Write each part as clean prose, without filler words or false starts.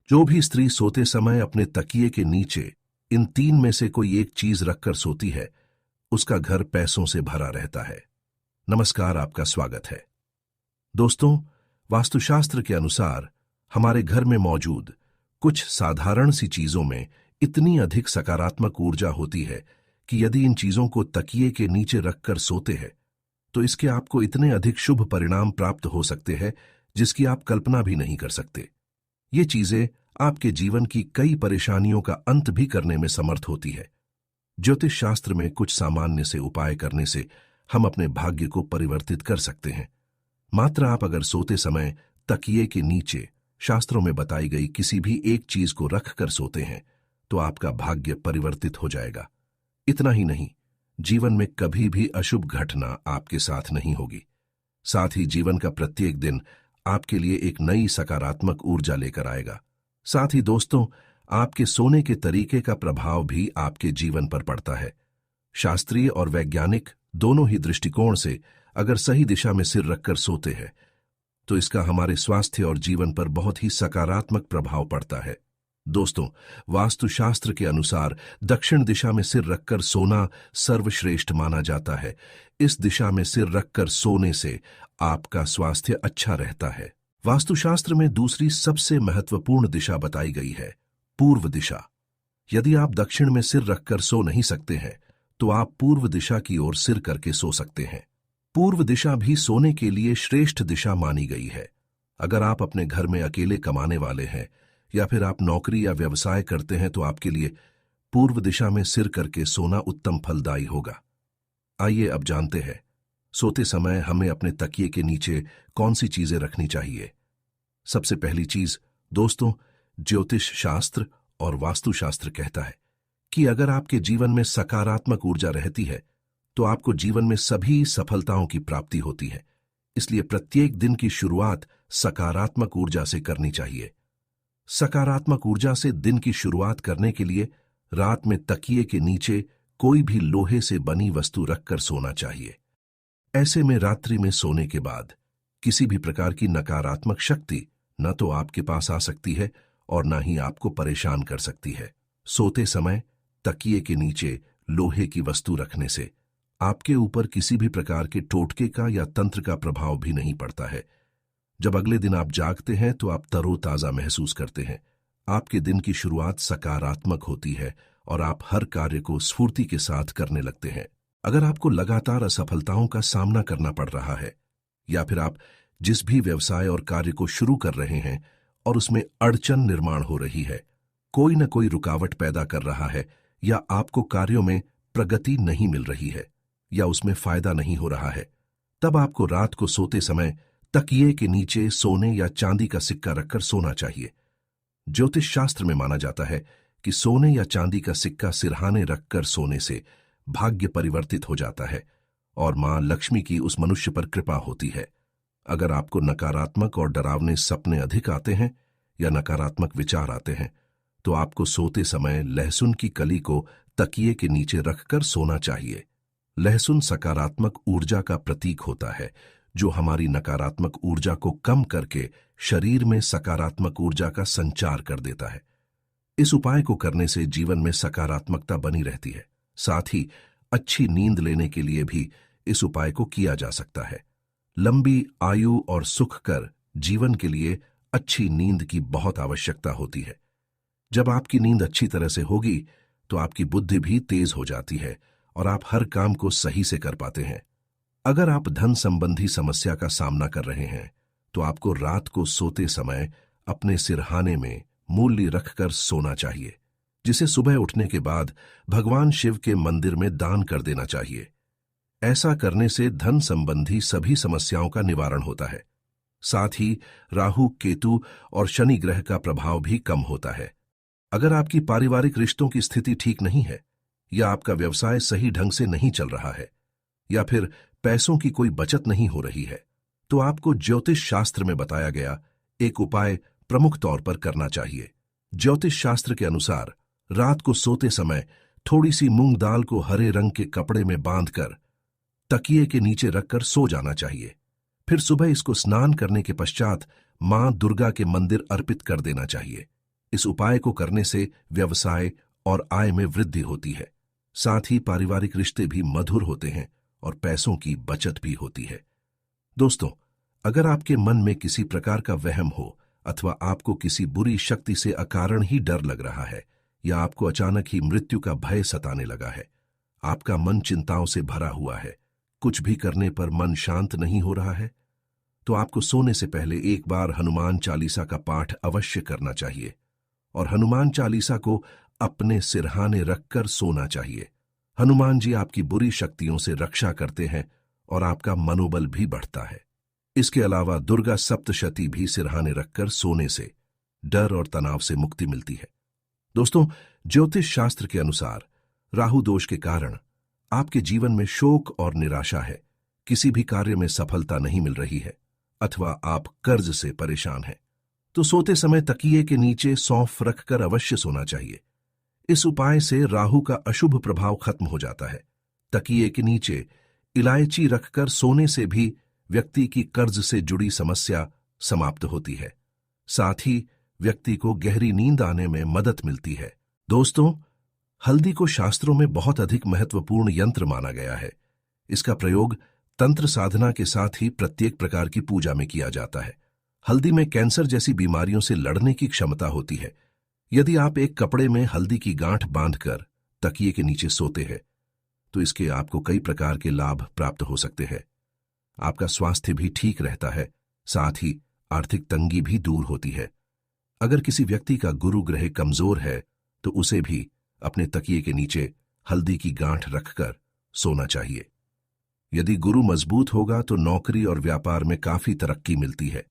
जो भी स्त्री सोते समय अपने तकिए के नीचे इन तीन में से कोई एक चीज रखकर सोती है, उसका घर पैसों से भरा रहता है। नमस्कार, आपका स्वागत है। दोस्तों, वास्तुशास्त्र के अनुसार हमारे घर में मौजूद कुछ साधारण सी चीजों में इतनी अधिक सकारात्मक ऊर्जा होती है कि यदि इन चीजों को तकिए के नीचे रखकर सोते हैं तो इसके आपको इतने अधिक शुभ परिणाम प्राप्त हो सकते हैं जिसकी आप कल्पना भी नहीं कर सकते। ये चीजें आपके जीवन की कई परेशानियों का अंत भी करने में समर्थ होती है। ज्योतिष शास्त्र में कुछ सामान्य से उपाय करने से हम अपने भाग्य को परिवर्तित कर सकते हैं। मात्र आप अगर सोते समय तकिए के नीचे शास्त्रों में बताई गई किसी भी एक चीज को रखकर सोते हैं तो आपका भाग्य परिवर्तित हो जाएगा। इतना ही नहीं, जीवन में कभी भी अशुभ घटना आपके साथ नहीं होगी। साथ ही जीवन का प्रत्येक दिन आपके लिए एक नई सकारात्मक ऊर्जा लेकर आएगा। साथ ही दोस्तों, आपके सोने के तरीके का प्रभाव भी आपके जीवन पर पड़ता है। शास्त्रीय और वैज्ञानिक दोनों ही दृष्टिकोण से अगर सही दिशा में सिर रखकर सोते हैं तो इसका हमारे स्वास्थ्य और जीवन पर बहुत ही सकारात्मक प्रभाव पड़ता है। दोस्तों, वास्तुशास्त्र के अनुसार दक्षिण दिशा में सिर रखकर सोना सर्वश्रेष्ठ माना जाता है। इस दिशा में सिर रखकर सोने से आपका स्वास्थ्य अच्छा रहता है। वास्तुशास्त्र में दूसरी सबसे महत्वपूर्ण दिशा बताई गई है, पूर्व दिशा। यदि आप दक्षिण में सिर रखकर सो नहीं सकते हैं तो आप पूर्व दिशा की ओर सिर करके सो सकते हैं। पूर्व दिशा भी सोने के लिए श्रेष्ठ दिशा मानी गई है। अगर आप अपने घर में अकेले कमाने वाले हैं या फिर आप नौकरी या व्यवसाय करते हैं तो आपके लिए पूर्व दिशा में सिर करके सोना उत्तम फलदायी होगा। आइए अब जानते हैं, सोते समय हमें अपने तकिए के नीचे कौन सी चीजें रखनी चाहिए। सबसे पहली चीज दोस्तों, ज्योतिष शास्त्र और वास्तुशास्त्र कहता है कि अगर आपके जीवन में सकारात्मक ऊर्जा रहती है तो आपको जीवन में सभी सफलताओं की प्राप्ति होती है। इसलिए प्रत्येक दिन की शुरुआत सकारात्मक ऊर्जा से करनी चाहिए। सकारात्मक ऊर्जा से दिन की शुरुआत करने के लिए रात में तकिए के नीचे कोई भी लोहे से बनी वस्तु रखकर सोना चाहिए। ऐसे में रात्रि में सोने के बाद किसी भी प्रकार की नकारात्मक शक्ति न तो आपके पास आ सकती है और न ही आपको परेशान कर सकती है। सोते समय तकिए के नीचे लोहे की वस्तु रखने से आपके ऊपर किसी भी प्रकार के टोटके का या तंत्र का प्रभाव भी नहीं पड़ता है। जब अगले दिन आप जागते हैं तो आप तरोताजा महसूस करते हैं। आपके दिन की शुरुआत सकारात्मक होती है और आप हर कार्य को स्फूर्ति के साथ करने लगते हैं। अगर आपको लगातार असफलताओं का सामना करना पड़ रहा है या फिर आप जिस भी व्यवसाय और कार्य को शुरू कर रहे हैं और उसमें अड़चन निर्माण हो रही है, कोई न कोई रुकावट पैदा कर रहा है या आपको कार्यों में प्रगति नहीं मिल रही है या उसमें फायदा नहीं हो रहा है, तब आपको रात को सोते समय तकिए के नीचे सोने या चांदी का सिक्का रखकर सोना चाहिए। ज्योतिष शास्त्र में माना जाता है कि सोने या चांदी का सिक्का सिरहाने रखकर सोने से भाग्य परिवर्तित हो जाता है और मां लक्ष्मी की उस मनुष्य पर कृपा होती है। अगर आपको नकारात्मक और डरावने सपने अधिक आते हैं या नकारात्मक विचार आते हैं तो आपको सोते समय लहसुन की कली को तकिए के नीचे रखकर सोना चाहिए। लहसुन सकारात्मक ऊर्जा का प्रतीक होता है जो हमारी नकारात्मक ऊर्जा को कम करके शरीर में सकारात्मक ऊर्जा का संचार कर देता है। इस उपाय को करने से जीवन में सकारात्मकता बनी रहती है। साथ ही अच्छी नींद लेने के लिए भी इस उपाय को किया जा सकता है। लंबी आयु और सुख कर जीवन के लिए अच्छी नींद की बहुत आवश्यकता होती है। जब आपकी नींद अच्छी तरह से होगी तो आपकी बुद्धि भी तेज हो जाती है और आप हर काम को सही से कर पाते हैं। अगर आप धन संबंधी समस्या का सामना कर रहे हैं तो आपको रात को सोते समय अपने सिरहाने में मूल्य रखकर सोना चाहिए, जिसे सुबह उठने के बाद भगवान शिव के मंदिर में दान कर देना चाहिए। ऐसा करने से धन संबंधी सभी समस्याओं का निवारण होता है। साथ ही राहु, केतु और शनि ग्रह का प्रभाव भी कम होता है। अगर आपकी पारिवारिक रिश्तों की स्थिति ठीक नहीं है या आपका व्यवसाय सही ढंग से नहीं चल रहा है या फिर पैसों की कोई बचत नहीं हो रही है तो आपको ज्योतिष शास्त्र में बताया गया एक उपाय प्रमुख तौर पर करना चाहिए। ज्योतिष शास्त्र के अनुसार रात को सोते समय थोड़ी सी मूंग दाल को हरे रंग के कपड़े में बांधकर तकिए के नीचे रखकर सो जाना चाहिए। फिर सुबह इसको स्नान करने के पश्चात मां दुर्गा के मंदिर अर्पित कर देना चाहिए। इस उपाय को करने से व्यवसाय और आय में वृद्धि होती है। साथ ही पारिवारिक रिश्ते भी मधुर होते हैं और पैसों की बचत भी होती है। दोस्तों, अगर आपके मन में किसी प्रकार का वहम हो अथवा आपको किसी बुरी शक्ति से अकारण ही डर लग रहा है या आपको अचानक ही मृत्यु का भय सताने लगा है, आपका मन चिंताओं से भरा हुआ है, कुछ भी करने पर मन शांत नहीं हो रहा है, तो आपको सोने से पहले एक बार हनुमान चालीसा का पाठ अवश्य करना चाहिए और हनुमान चालीसा को अपने सिरहाने रखकर सोना चाहिए। हनुमान जी आपकी बुरी शक्तियों से रक्षा करते हैं और आपका मनोबल भी बढ़ता है। इसके अलावा दुर्गा सप्तशती भी सिरहाने रखकर सोने से डर और तनाव से मुक्ति मिलती है। दोस्तों, ज्योतिष शास्त्र के अनुसार राहु दोष के कारण आपके जीवन में शोक और निराशा है, किसी भी कार्य में सफलता नहीं मिल रही है अथवा आप कर्ज से परेशान हैं, तो सोते समय तकिए के नीचे सौंफ रखकर अवश्य सोना चाहिए। इस उपाय से राहु का अशुभ प्रभाव खत्म हो जाता है। तकिए के नीचे इलायची रखकर सोने से भी व्यक्ति की कर्ज से जुड़ी समस्या समाप्त होती है। साथ ही व्यक्ति को गहरी नींद आने में मदद मिलती है। दोस्तों, हल्दी को शास्त्रों में बहुत अधिक महत्वपूर्ण यंत्र माना गया है। इसका प्रयोग तंत्र साधना के साथ ही प्रत्येक प्रकार की पूजा में किया जाता है। हल्दी में कैंसर जैसी बीमारियों से लड़ने की क्षमता होती है। यदि आप एक कपड़े में हल्दी की गांठ बांधकर तकिए के नीचे सोते हैं, तो इसके आपको कई प्रकार के लाभ प्राप्त हो सकते हैं। आपका स्वास्थ्य भी ठीक रहता है, साथ ही आर्थिक तंगी भी दूर होती है। अगर किसी व्यक्ति का गुरु ग्रह कमजोर है, तो उसे भी अपने तकिए के नीचे हल्दी की गांठ रखकर सोना चाहिए। यदि गुरु मजबूत होगा तो नौकरी और व्यापार में काफी तरक्की मिलती है।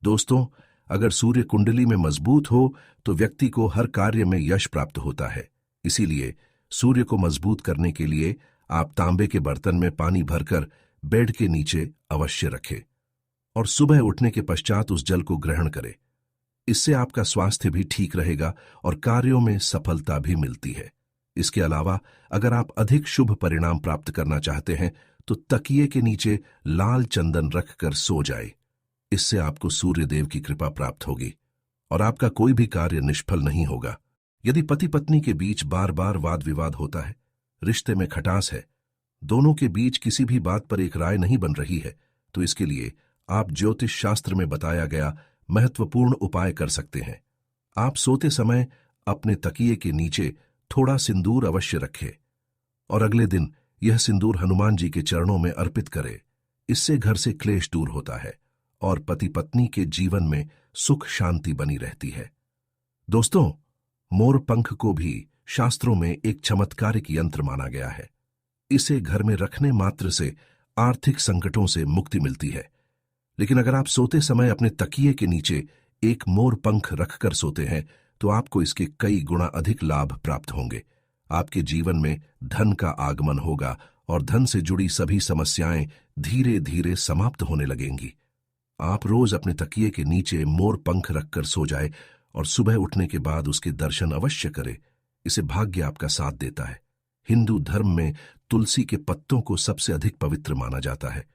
दोस्तों, अगर सूर्य कुंडली में मजबूत हो तो व्यक्ति को हर कार्य में यश प्राप्त होता है। इसीलिए सूर्य को मजबूत करने के लिए आप तांबे के बर्तन में पानी भरकर बेड के नीचे अवश्य रखें और सुबह उठने के पश्चात उस जल को ग्रहण करें। इससे आपका स्वास्थ्य भी ठीक रहेगा और कार्यों में सफलता भी मिलती है। इसके अलावा अगर आप अधिक शुभ परिणाम प्राप्त करना चाहते हैं तो तकिए के नीचे लाल चंदन रखकर सो जाए। इससे आपको सूर्य देव की कृपा प्राप्त होगी और आपका कोई भी कार्य निष्फल नहीं होगा। यदि पति पत्नी के बीच बार बार वाद विवाद होता है, रिश्ते में खटास है, दोनों के बीच किसी भी बात पर एक राय नहीं बन रही है, तो इसके लिए आप ज्योतिष शास्त्र में बताया गया महत्वपूर्ण उपाय कर सकते हैं। आप सोते समय अपने तकिए के नीचे थोड़ा सिंदूर अवश्य रखें और अगले दिन यह सिंदूर हनुमान जी के चरणों में अर्पित करें। इससे घर से क्लेश दूर होता है और पति पत्नी के जीवन में सुख शांति बनी रहती है। दोस्तों, मोर पंख को भी शास्त्रों में एक चमत्कारिक यंत्र माना गया है। इसे घर में रखने मात्र से आर्थिक संकटों से मुक्ति मिलती है। लेकिन अगर आप सोते समय अपने तकिए के नीचे एक मोर पंख रखकर सोते हैं, तो आपको इसके कई गुना अधिक लाभ प्राप्त होंगे। आपके जीवन में धन का आगमन होगा और धन से जुड़ी सभी समस्याएं धीरे धीरे समाप्त होने लगेंगी। आप रोज अपने तकिए के नीचे मोर पंख रखकर सो जाए और सुबह उठने के बाद उसके दर्शन अवश्य करें। इसे भाग्य आपका साथ देता है। हिंदू धर्म में तुलसी के पत्तों को सबसे अधिक पवित्र माना जाता है।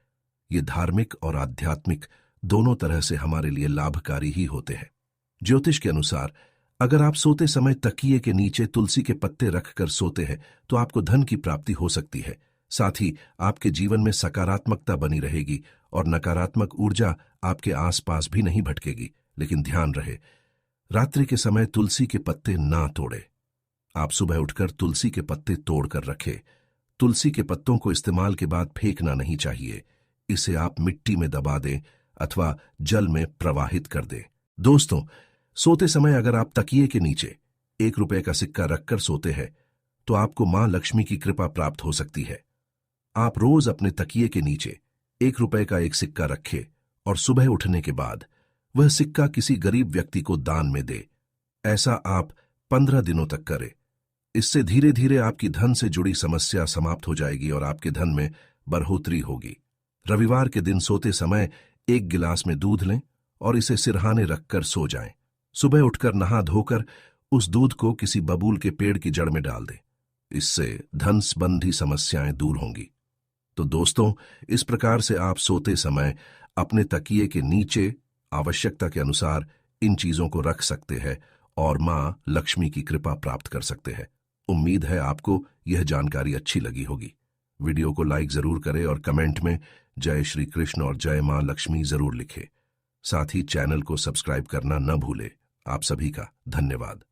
ये धार्मिक और आध्यात्मिक दोनों तरह से हमारे लिए लाभकारी ही होते हैं। ज्योतिष के अनुसार अगर आप सोते समय तकिए के नीचे तुलसी के पत्ते रखकर सोते हैं, तो आपको धन की प्राप्ति हो सकती है। साथ ही आपके जीवन में सकारात्मकता बनी रहेगी और नकारात्मक ऊर्जा आपके आसपास भी नहीं भटकेगी। लेकिन ध्यान रहे, रात्रि के समय तुलसी के पत्ते ना तोड़े। आप सुबह उठकर तुलसी के पत्ते तोड़कर रखें। तुलसी के पत्तों को इस्तेमाल के बाद फेंकना नहीं चाहिए। इसे आप मिट्टी में दबा दें अथवा जल में प्रवाहित कर दें। दोस्तों, सोते समय अगर आप तकिए के नीचे ₹1 का सिक्का रखकर सोते हैं, तो आपको मां लक्ष्मी की कृपा प्राप्त हो सकती है। आप रोज अपने तकिए के नीचे ₹1 का एक सिक्का रखें और सुबह उठने के बाद वह सिक्का किसी गरीब व्यक्ति को दान में दे। ऐसा आप 15 दिनों तक करें। इससे धीरे धीरे आपकी धन से जुड़ी समस्या समाप्त हो जाएगी और आपके धन में बढ़ोतरी होगी। रविवार के दिन सोते समय 1 गिलास में दूध लें और इसे सिरहाने रखकर सो जाएं। सुबह उठकर नहा धोकर उस दूध को किसी बबूल के पेड़ की जड़ में डाल दें। इससे धन संबंधी समस्याएं दूर होंगी। तो दोस्तों, इस प्रकार से आप सोते समय अपने तकिए के नीचे आवश्यकता के अनुसार इन चीजों को रख सकते हैं और मां लक्ष्मी की कृपा प्राप्त कर सकते हैं। उम्मीद है आपको यह जानकारी अच्छी लगी होगी। वीडियो को लाइक जरूर करें और कमेंट में जय श्री कृष्ण और जय मां लक्ष्मी जरूर लिखें। साथ ही चैनल को सब्सक्राइब करना न भूलें। आप सभी का धन्यवाद।